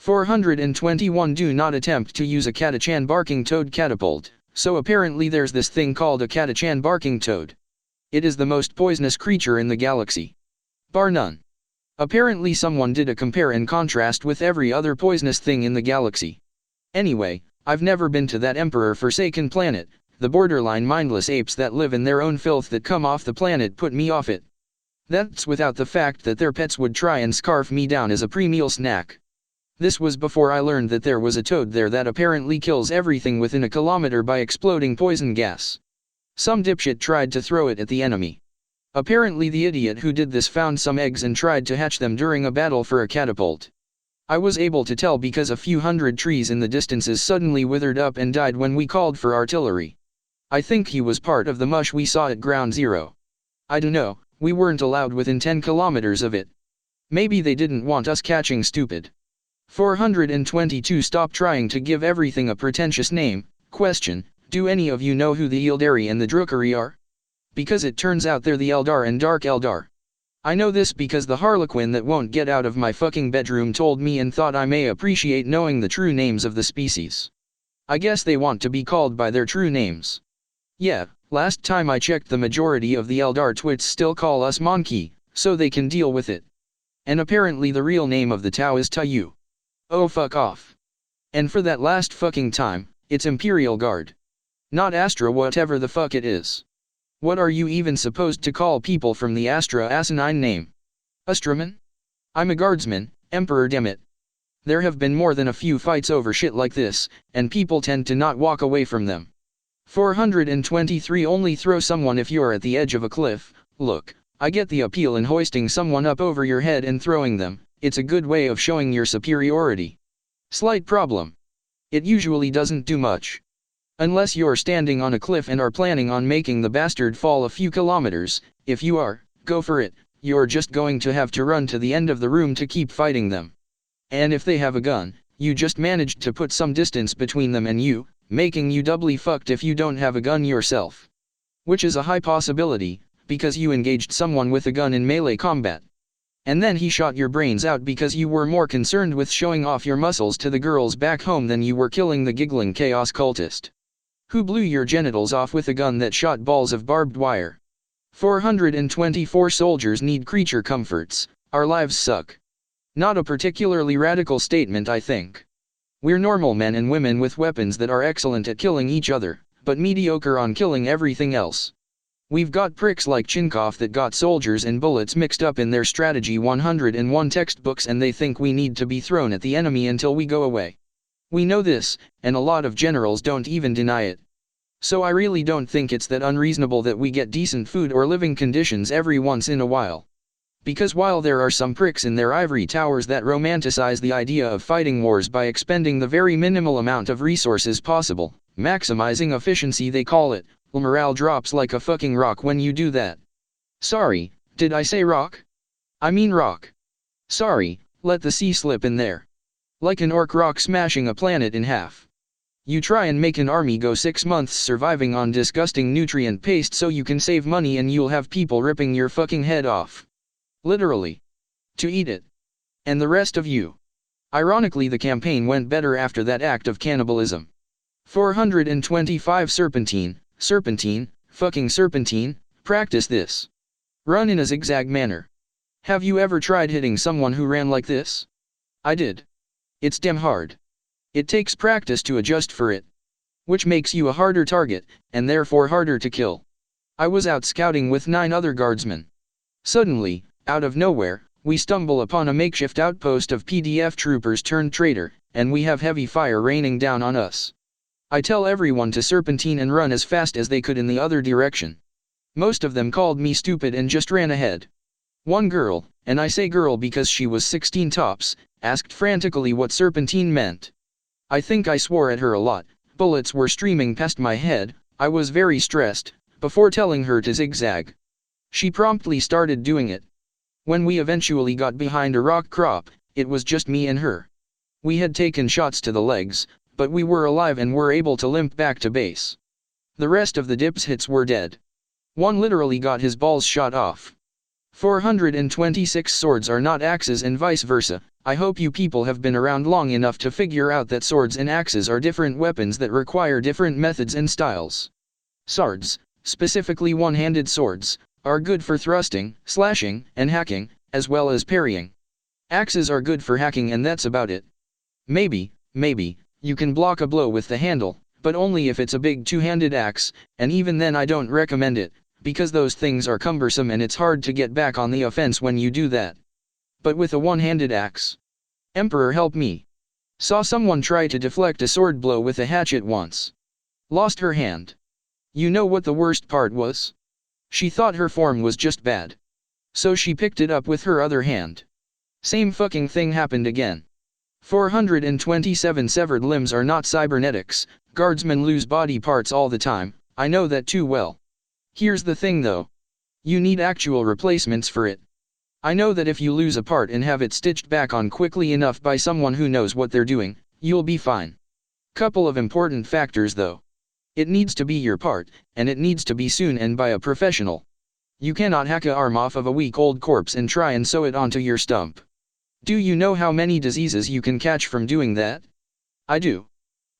421 Do not attempt to use a Catachan barking toad catapult. So apparently there's this thing called a Catachan barking toad. It is the most poisonous creature in the galaxy. Bar none. Apparently someone did a compare and contrast with every other poisonous thing in the galaxy. Anyway, I've never been to that Emperor-forsaken planet. The borderline mindless apes that live in their own filth that come off the planet put me off it. That's without the fact that their pets would try and scarf me down as a pre-meal snack. This was before I learned that there was a toad there that apparently kills everything within a kilometer by exploding poison gas. Some dipshit tried to throw it at the enemy. Apparently the idiot who did this found some eggs and tried to hatch them during a battle for a catapult. I was able to tell because a few hundred trees in the distances suddenly withered up and died when we called for artillery. I think he was part of the mush we saw at Ground Zero. I don't know, we weren't allowed within 10 kilometers of it. Maybe they didn't want us catching stupid. 422 Stop trying to give everything a pretentious name. Question: do any of you know who the Eldari and the Drukhari are? Because it turns out they're the Eldar and Dark Eldar. I know this because the Harlequin that won't get out of my fucking bedroom told me and thought I may appreciate knowing the true names of the species. I guess they want to be called by their true names. Yeah, last time I checked the majority of the Eldar twits still call us Monkey, so they can deal with it. And apparently the real name of the Tau is Tayu. Oh fuck off. And for that last fucking time, it's Imperial Guard. Not Astra whatever the fuck it is. What are you even supposed to call people from the Astra asinine name? Astraman? I'm a guardsman, Emperor dammit. There have been more than a few fights over shit like this, and people tend to not walk away from them. 423 Only throw someone if you're at the edge of a cliff. Look, I get the appeal in hoisting someone up over your head and throwing them. It's a good way of showing your superiority. Slight problem. It usually doesn't do much. Unless you're standing on a cliff and are planning on making the bastard fall a few kilometers. If you are, go for it, you're just going to have to run to the end of the room to keep fighting them. And if they have a gun, you just managed to put some distance between them and you, making you doubly fucked if you don't have a gun yourself. Which is a high possibility, because you engaged someone with a gun in melee combat. And then he shot your brains out because you were more concerned with showing off your muscles to the girls back home than you were killing the giggling chaos cultist. Who blew your genitals off with a gun that shot balls of barbed wire. 424 Soldiers need creature comforts, our lives suck. Not a particularly radical statement, I think. We're normal men and women with weapons that are excellent at killing each other, but mediocre on killing everything else. We've got pricks like Chinkov that got soldiers and bullets mixed up in their Strategy 101 textbooks and they think we need to be thrown at the enemy until we go away. We know this, and a lot of generals don't even deny it. So I really don't think it's that unreasonable that we get decent food or living conditions every once in a while. Because while there are some pricks in their ivory towers that romanticize the idea of fighting wars by expending the very minimal amount of resources possible, maximizing efficiency they call it, morale drops like a fucking rock when you do that. Sorry, did I say rock? I mean rock. Sorry, let the C slip in there. Like an orc rock smashing a planet in half. You try and make an army go 6 months surviving on disgusting nutrient paste so you can save money and you'll have people ripping your fucking head off. Literally. To eat it. And the rest of you. Ironically, the campaign went better after that act of cannibalism. 425 Serpentine, Serpentine, fucking Serpentine, practice this. Run in a zigzag manner. Have you ever tried hitting someone who ran like this? I did. It's damn hard. It takes practice to adjust for it. Which makes you a harder target, and therefore harder to kill. I was out scouting with 9 other guardsmen. Suddenly, out of nowhere, we stumble upon a makeshift outpost of PDF troopers turned traitor, and we have heavy fire raining down on us. I tell everyone to serpentine and run as fast as they could in the other direction. Most of them called me stupid and just ran ahead. One girl, and I say girl because she was 16 tops, asked frantically what serpentine meant. I think I swore at her a lot, bullets were streaming past my head, I was very stressed, before telling her to zigzag. She promptly started doing it. When we eventually got behind a rock crop, it was just me and her. We had taken shots to the legs, but we were alive and were able to limp back to base. The rest of the dips hits were dead. One literally got his balls shot off. 426 swords are not axes and vice versa. I hope you people have been around long enough to figure out that swords and axes are different weapons that require different methods and styles. Swords, specifically one-handed swords, are good for thrusting, slashing, and hacking, as well as parrying. Axes are good for hacking and that's about it. Maybe, you can block a blow with the handle, but only if it's a big two-handed axe, and even then I don't recommend it, because those things are cumbersome and it's hard to get back on the offense when you do that. But with a one-handed axe. Emperor help me. Saw someone try to deflect a sword blow with a hatchet once. Lost her hand. You know what the worst part was? She thought her form was just bad. So she picked it up with her other hand. Same fucking thing happened again. 427 severed limbs are not cybernetics. Guardsmen lose body parts all the time, I know that too well. Here's the thing though. You need actual replacements for it. I know that if you lose a part and have it stitched back on quickly enough by someone who knows what they're doing, you'll be fine. Couple of important factors though. It needs to be your part, and it needs to be soon and by a professional. You cannot hack a arm off of a week-old corpse and try and sew it onto your stump. Do you know how many diseases you can catch from doing that? I do.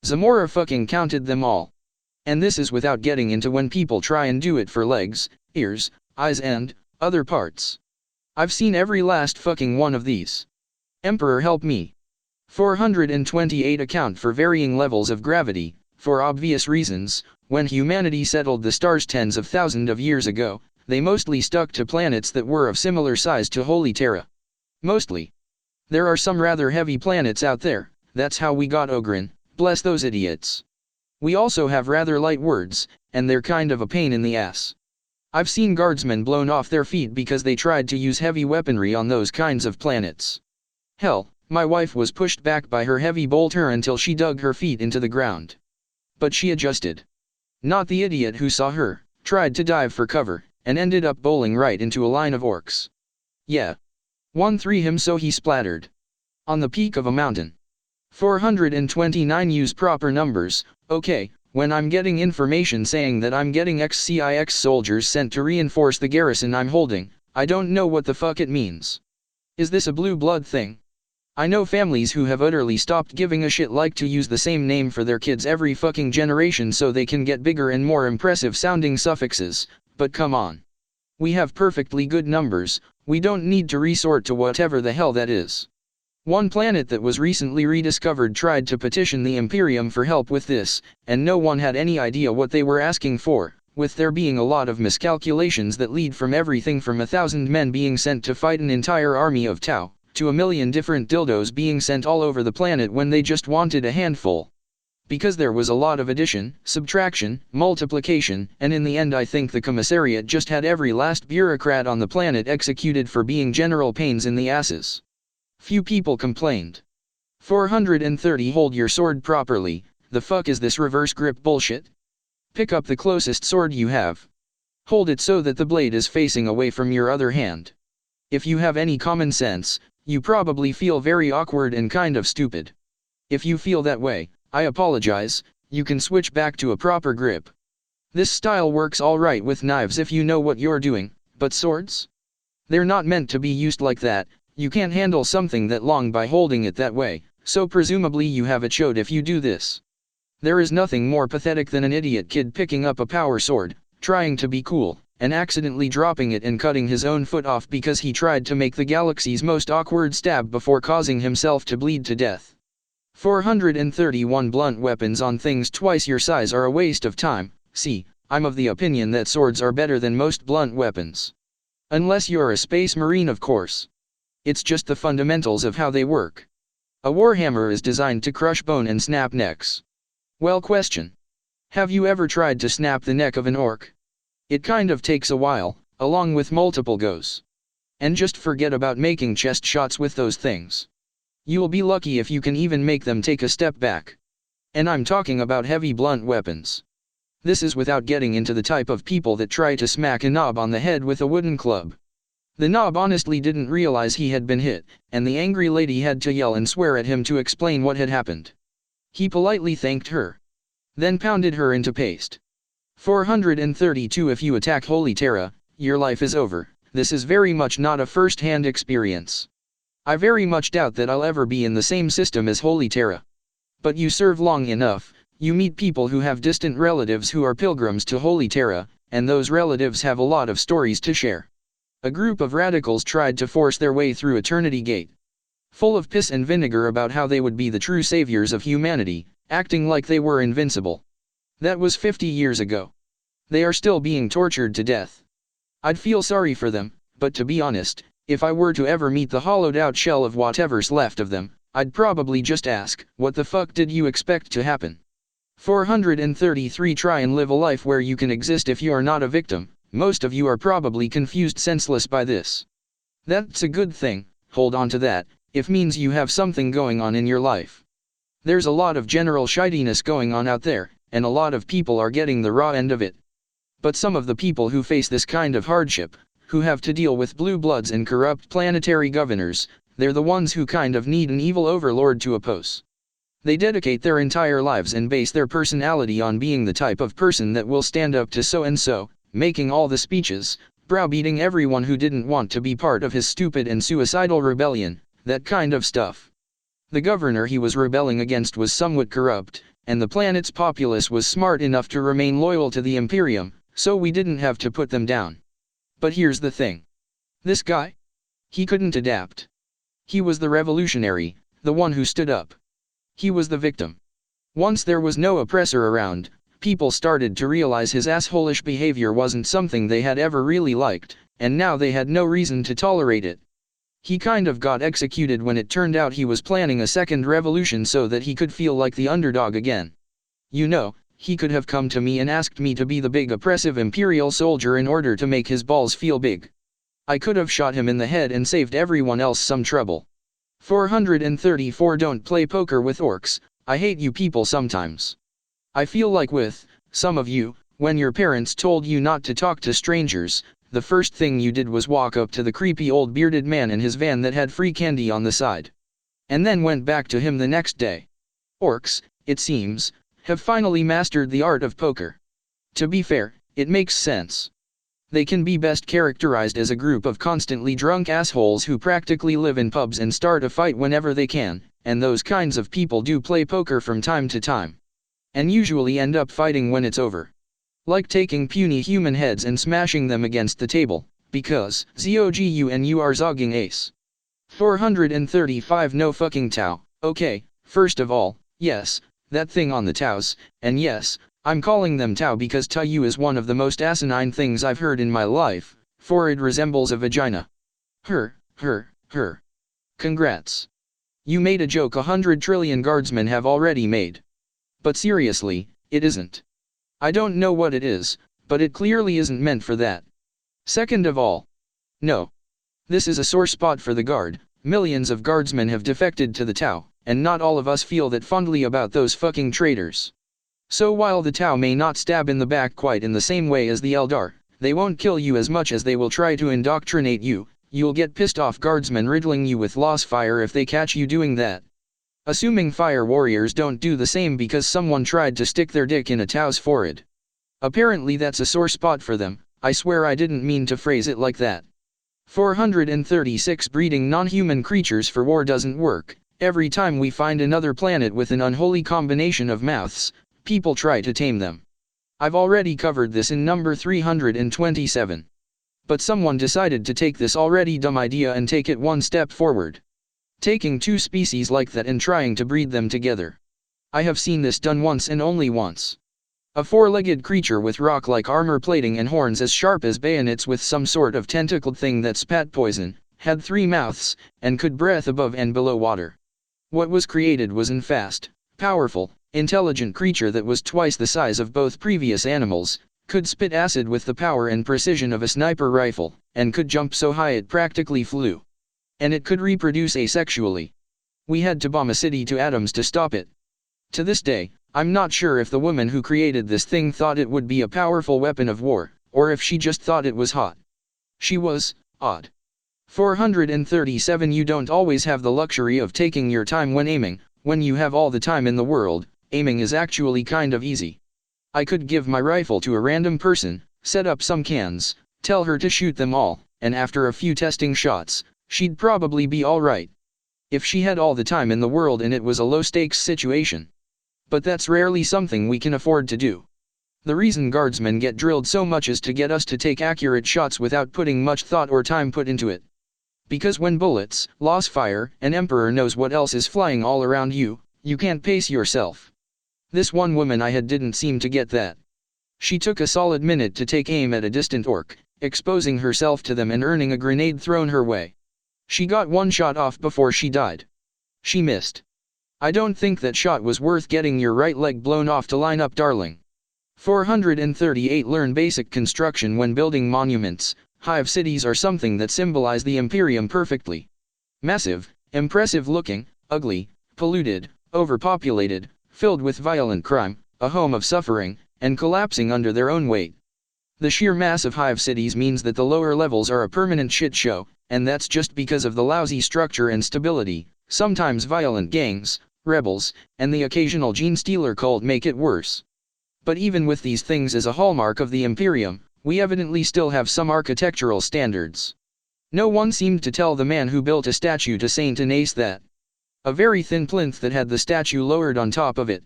Zamora fucking counted them all. And this is without getting into when people try and do it for legs, ears, eyes and other parts. I've seen every last fucking one of these. Emperor help me. 428 account for varying levels of gravity. For obvious reasons, when humanity settled the stars tens of thousands of years ago, they mostly stuck to planets that were of similar size to Holy Terra. Mostly. There are some rather heavy planets out there, that's how we got Ogren, bless those idiots. We also have rather light words, and they're kind of a pain in the ass. I've seen guardsmen blown off their feet because they tried to use heavy weaponry on those kinds of planets. Hell, my wife was pushed back by her heavy bolter until she dug her feet into the ground. But she adjusted. Not the idiot who saw her, tried to dive for cover, and ended up bowling right into a line of orcs. Yeah. 1-3 him so he splattered. On the peak of a mountain. 429 use proper numbers. Okay, when I'm getting information saying that I'm getting XCIX soldiers sent to reinforce the garrison I'm holding, I don't know what the fuck it means. Is this a blue blood thing? I know families who have utterly stopped giving a shit like to use the same name for their kids every fucking generation so they can get bigger and more impressive sounding suffixes, but come on. We have perfectly good numbers, we don't need to resort to whatever the hell that is. One planet that was recently rediscovered tried to petition the Imperium for help with this, and no one had any idea what they were asking for, with there being a lot of miscalculations that lead from everything from 1,000 men being sent to fight an entire army of Tau, to 1,000,000 different dildos being sent all over the planet when they just wanted a handful. Because there was a lot of addition, subtraction, multiplication, and in the end I think the commissariat just had every last bureaucrat on the planet executed for being general pains in the asses. Few people complained. 430 hold your sword properly. The fuck is this reverse grip bullshit? Pick up the closest sword you have. Hold it so that the blade is facing away from your other hand. If you have any common sense, you probably feel very awkward and kind of stupid. If you feel that way, I apologize, you can switch back to a proper grip. This style works alright with knives if you know what you're doing, but swords? They're not meant to be used like that. You can't handle something that long by holding it that way, so presumably you have it showed if you do this. There is nothing more pathetic than an idiot kid picking up a power sword, trying to be cool, and accidentally dropping it and cutting his own foot off because he tried to make the galaxy's most awkward stab before causing himself to bleed to death. 431 blunt weapons on things twice your size are a waste of time. See, I'm of the opinion that swords are better than most blunt weapons. Unless you're a space marine of course. It's just the fundamentals of how they work. A warhammer is designed to crush bone and snap necks. Well, question. Have you ever tried to snap the neck of an orc? It kind of takes a while, along with multiple goes. And just forget about making chest shots with those things. You'll be lucky if you can even make them take a step back. And I'm talking about heavy blunt weapons. This is without getting into the type of people that try to smack a knob on the head with a wooden club. The knob honestly didn't realize he had been hit, and the angry lady had to yell and swear at him to explain what had happened. He politely thanked her. Then pounded her into paste. 432 If you attack Holy Terra, your life is over. This is very much not a first-hand experience. I very much doubt that I'll ever be in the same system as Holy Terra. But you serve long enough, you meet people who have distant relatives who are pilgrims to Holy Terra, and those relatives have a lot of stories to share. A group of radicals tried to force their way through Eternity Gate, full of piss and vinegar about how they would be the true saviors of humanity, acting like they were invincible. That was 50 years ago. They are still being tortured to death. I'd feel sorry for them, but to be honest, if I were to ever meet the hollowed-out shell of whatever's left of them, I'd probably just ask, what the fuck did you expect to happen? 433 Try and live a life where you can exist if you are not a victim. Most of you are probably confused senseless by this. That's a good thing, hold on to that, if means you have something going on in your life. There's a lot of general shitiness going on out there, and a lot of people are getting the raw end of it. But some of the people who face this kind of hardship, who have to deal with blue bloods and corrupt planetary governors, they're the ones who kind of need an evil overlord to oppose. They dedicate their entire lives and base their personality on being the type of person that will stand up to so-and-so, making all the speeches, browbeating everyone who didn't want to be part of his stupid and suicidal rebellion, that kind of stuff. The governor he was rebelling against was somewhat corrupt, and the planet's populace was smart enough to remain loyal to the Imperium, so we didn't have to put them down. But here's the thing. This guy? He couldn't adapt. He was the revolutionary, the one who stood up. He was the victim. Once there was no oppressor around, people started to realize his assholish behavior wasn't something they had ever really liked, and now they had no reason to tolerate it. He kind of got executed when it turned out he was planning a second revolution so that he could feel like the underdog again. You know, he could have come to me and asked me to be the big oppressive imperial soldier in order to make his balls feel big. I could have shot him in the head and saved everyone else some trouble. 434 Don't play poker with orcs. I hate you people sometimes. I feel like with some of you, when your parents told you not to talk to strangers, the first thing you did was walk up to the creepy old bearded man in his van that had free candy on the side. And then went back to him the next day. Orcs, it seems, have finally mastered the art of poker. To be fair, it makes sense. They can be best characterized as a group of constantly drunk assholes who practically live in pubs and start a fight whenever they can, and those kinds of people do play poker from time to time. And usually end up fighting when it's over. Like taking puny human heads and smashing them against the table, because ZOGU and you are zogging ace. 435 No fucking Tau. Okay, first of all, yes, that thing on the Taus, and yes, I'm calling them Tau because Tau is one of the most asinine things I've heard in my life, for it resembles a vagina. Her. Congrats. You made a joke 100 trillion guardsmen have already made. But seriously, it isn't. I don't know what it is, but it clearly isn't meant for that. Second of all, no. This is a sore spot for the Guard. Millions of guardsmen have defected to the Tau, and not all of us feel that fondly about those fucking traitors. So while the Tau may not stab in the back quite in the same way as the Eldar, they won't kill you as much as they will try to indoctrinate you. You'll get pissed off guardsmen riddling you with loss fire if they catch you doing that. Assuming fire warriors don't do the same because someone tried to stick their dick in a Tau's forehead. Apparently that's a sore spot for them. I swear I didn't mean to phrase it like that. 436 Breeding non-human creatures for war doesn't work. Every time we find another planet with an unholy combination of mouths, people try to tame them. I've already covered this in number 327. But someone decided to take this already dumb idea and take it one step forward. Taking two species like that and trying to breed them together. I have seen this done once and only once. A four-legged creature with rock-like armor plating and horns as sharp as bayonets with some sort of tentacled thing that spat poison, had 3 mouths, and could breathe above and below water. What was created was an fast, powerful, intelligent creature that was twice the size of both previous animals, could spit acid with the power and precision of a sniper rifle, and could jump so high it practically flew. And it could reproduce asexually. We had to bomb a city to atoms to stop it. To this day, I'm not sure if the woman who created this thing thought it would be a powerful weapon of war, or if she just thought it was hot. She was odd. 437 You don't always have the luxury of taking your time when aiming. When you have all the time in the world, aiming is actually kind of easy. I could give my rifle to a random person, set up some cans, tell her to shoot them all, and after a few testing shots, she'd probably be alright. If she had all the time in the world and it was a low-stakes situation. But that's rarely something we can afford to do. The reason guardsmen get drilled so much is to get us to take accurate shots without putting much thought or time put into it. Because when bullets, loss fire, and Emperor knows what else is flying all around you, you can't pace yourself. This one woman I had didn't seem to get that. She took a solid minute to take aim at a distant orc, exposing herself to them and earning a grenade thrown her way. She got one shot off before she died. She missed. I don't think that shot was worth getting your right leg blown off to line up, darling. 438 Learn basic construction when building monuments. Hive cities are something that symbolize the Imperium perfectly. Massive, impressive looking, ugly, polluted, overpopulated, filled with violent crime, a home of suffering, and collapsing under their own weight. The sheer mass of hive cities means that the lower levels are a permanent shit show, and that's just because of the lousy structure and stability. Sometimes violent gangs, rebels, and the occasional gene stealer cult make it worse. But even with these things as a hallmark of the Imperium, we evidently still have some architectural standards. No one seemed to tell the man who built a statue to Saint Anais that. A very thin plinth that had the statue lowered on top of it.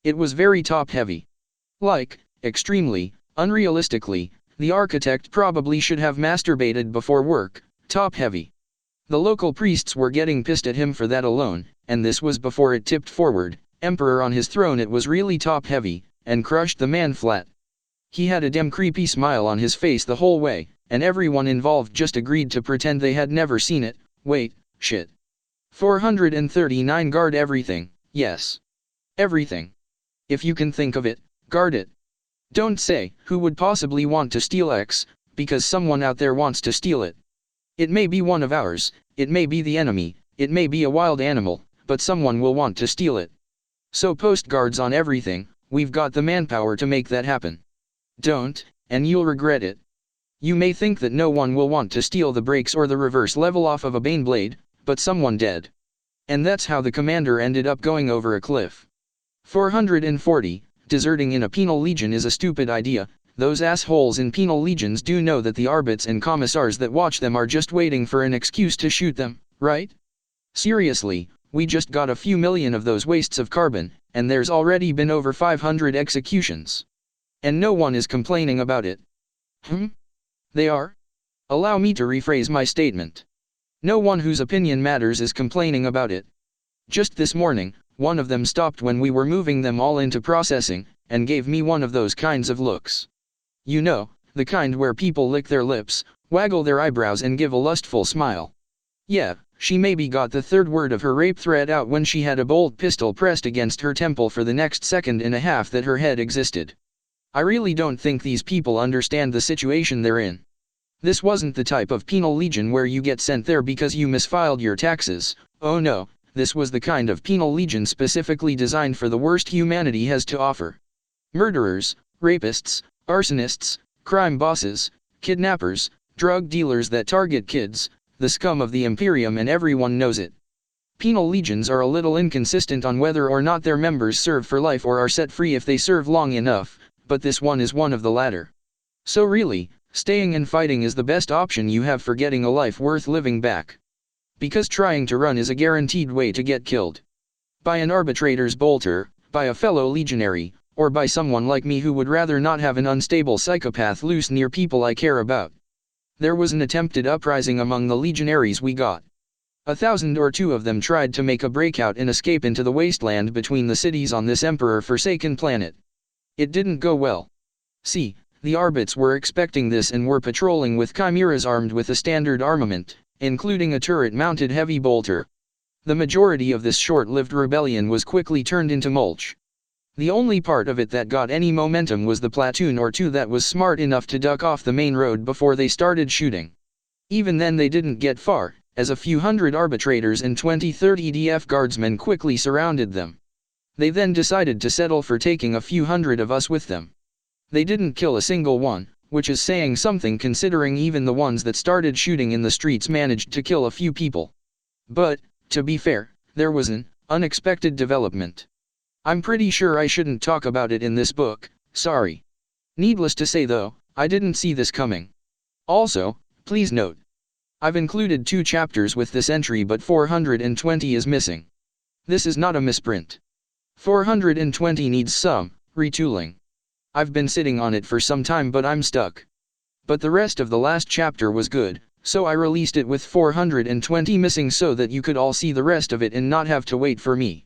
It was very top-heavy. Like, extremely, unrealistically, the architect probably should have masturbated before work, top-heavy. The local priests were getting pissed at him for that alone, and this was before it tipped forward, Emperor on his throne. It was really top-heavy, and crushed the man flat. He had a damn creepy smile on his face the whole way, and everyone involved just agreed to pretend they had never seen it. Wait, shit. 439 Guard everything, yes. Everything. If you can think of it, guard it. Don't say, who would possibly want to steal X, because someone out there wants to steal it. It may be one of ours, it may be the enemy, it may be a wild animal, but someone will want to steal it. So post guards on everything, we've got the manpower to make that happen. Don't, and you'll regret it. You may think that no one will want to steal the brakes or the reverse level off of a Baneblade, but someone did. And that's how the commander ended up going over a cliff. 440, deserting in a penal legion is a stupid idea. Those assholes in penal legions do know that the arbits and commissars that watch them are just waiting for an excuse to shoot them, right? Seriously, we just got a few million of those wastes of carbon, and there's already been over 500 executions. And no one is complaining about it. They are? Allow me to rephrase my statement. No one whose opinion matters is complaining about it. Just this morning, one of them stopped when we were moving them all into processing, and gave me one of those kinds of looks. You know, the kind where people lick their lips, waggle their eyebrows and give a lustful smile. Yeah, she maybe got the third word of her rape threat out when she had a bolt pistol pressed against her temple for the next second and a half that her head existed. I really don't think these people understand the situation they're in. This wasn't the type of penal legion where you get sent there because you misfiled your taxes. Oh no, this was the kind of penal legion specifically designed for the worst humanity has to offer. Murderers, rapists, arsonists, crime bosses, kidnappers, drug dealers that target kids, the scum of the Imperium, and everyone knows it. Penal legions are a little inconsistent on whether or not their members serve for life or are set free if they serve long enough, but this one is one of the latter. So really, staying and fighting is the best option you have for getting a life worth living back. Because trying to run is a guaranteed way to get killed. By an arbitrator's bolter, by a fellow legionary, or by someone like me who would rather not have an unstable psychopath loose near people I care about. There was an attempted uprising among the legionaries we got. 1,000 or 2 of them tried to make a breakout and escape into the wasteland between the cities on this Emperor-forsaken planet. It didn't go well. See, the Arbits were expecting this and were patrolling with chimeras armed with a standard armament, including a turret-mounted heavy bolter. The majority of this short-lived rebellion was quickly turned into mulch. The only part of it that got any momentum was the platoon or 2 that was smart enough to duck off the main road before they started shooting. Even then they didn't get far, as a few hundred arbitrators and 20-30 DF guardsmen quickly surrounded them. They then decided to settle for taking a few hundred of us with them. They didn't kill a single one, which is saying something considering even the ones that started shooting in the streets managed to kill a few people. But, to be fair, there was an unexpected development. I'm pretty sure I shouldn't talk about it in this book, sorry. Needless to say though, I didn't see this coming. Also, Please note, I've included 2 chapters with this entry but 420 is missing. This is not a misprint. 420 needs some retooling. I've been sitting on it for some time but I'm stuck. But the rest of the last chapter was good, so I released it with 420 missing so that you could all see the rest of it and not have to wait for me.